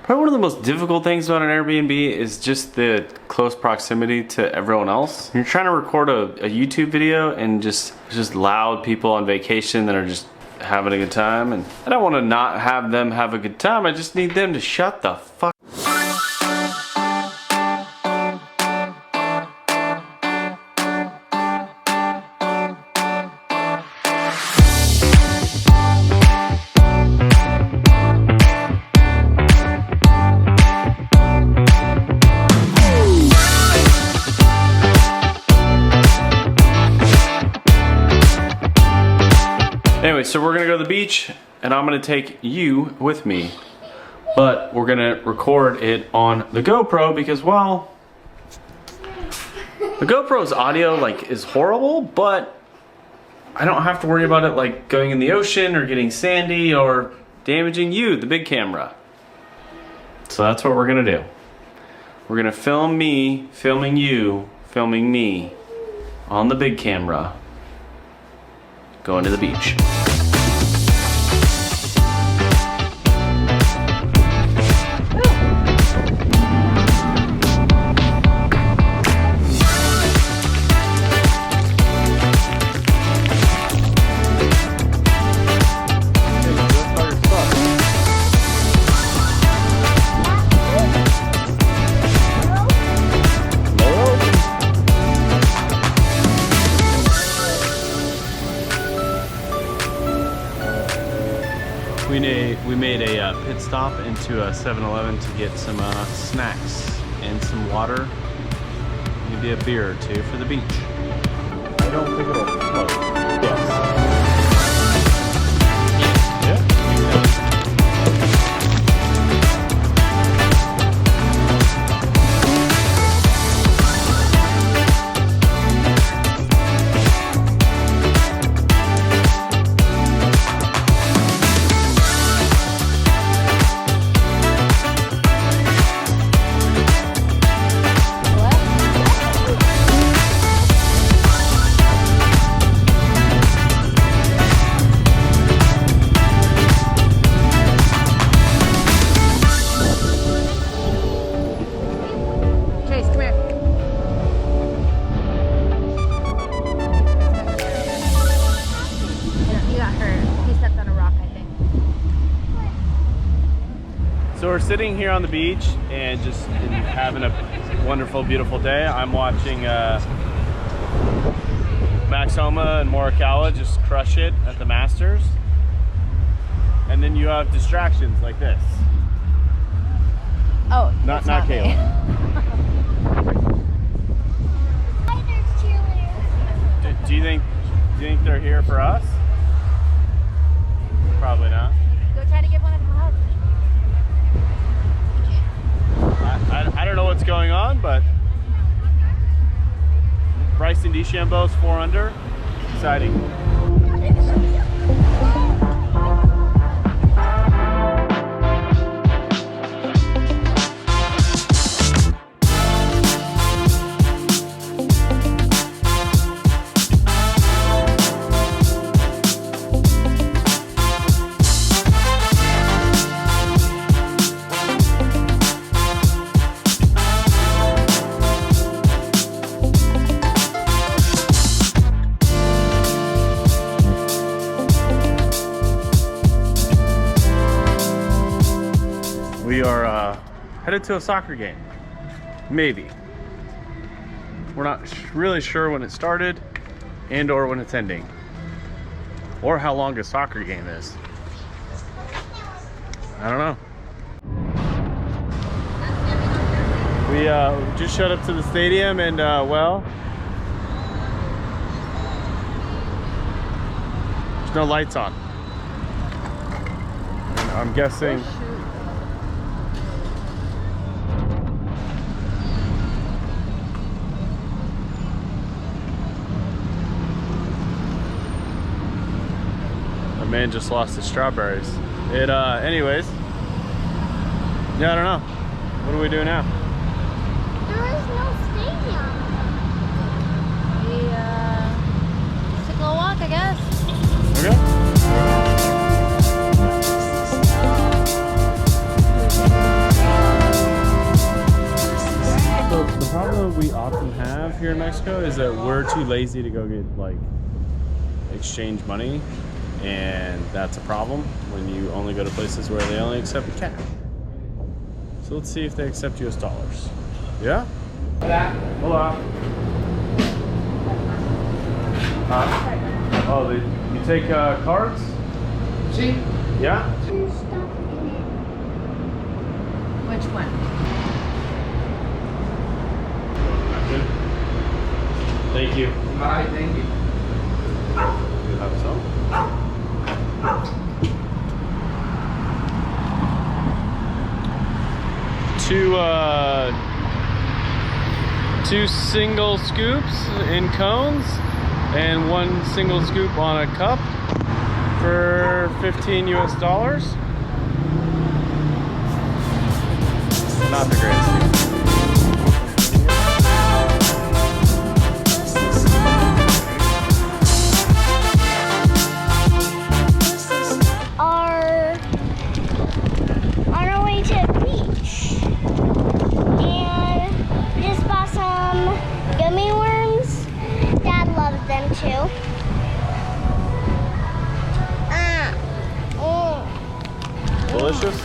Probably one of the most difficult things about an Airbnb is just the close proximity to everyone else. You're trying to record a YouTube video and just loud people on vacation that are just having a good time, and I don't want to not have them have a good time. I just need them to shut the fuck. Anyway, so we're gonna go to the beach and I'm gonna take you with me, but we're gonna record it on the GoPro because, well, the GoPro's audio is horrible, but I don't have to worry about it going in the ocean or getting sandy or damaging you, the big camera. So that's what we're gonna do. We're gonna film me, filming you, filming me on the big camera, going to the beach. We made a pit stop into a 7-Eleven to get some snacks and some water, maybe a beer or two for the beach. I don't think it'll float. Yes. So we're sitting here on the beach and just having a wonderful, beautiful day. I'm watching Max Homa and Morikawa just crush it at the Masters. And then you have distractions like this. Oh, not Kayla. Do you think they're here for us? Probably not. Go try to give one of them a hug. I don't know what's going on, but Bryson DeChambeau's 4 under. Exciting. We are headed to a soccer game. Maybe. We're not really sure when it started and or when it's ending. Or how long a soccer game is. I don't know. We just showed up to the stadium and well, there's no lights on. And I'm guessing man just lost his strawberries. Anyways. Yeah, I don't know. What do we do now? There is no stadium. We just took a little walk, I guess. Okay. here in Mexico is that we're too lazy to go get like exchange money, and that's a problem when you only go to places where they only accept cash. So let's see if they accept US dollars. Yeah? Hola. Oh, you take cards? See? Yeah? Which one? Good. Thank you. Bye, thank you. You have some? Two single scoops in cones and one single scoop on a cup for 15 US dollars. Not the greatest deal. On our way to the beach, and we just bought some gummy worms. Dad loves them too. Delicious?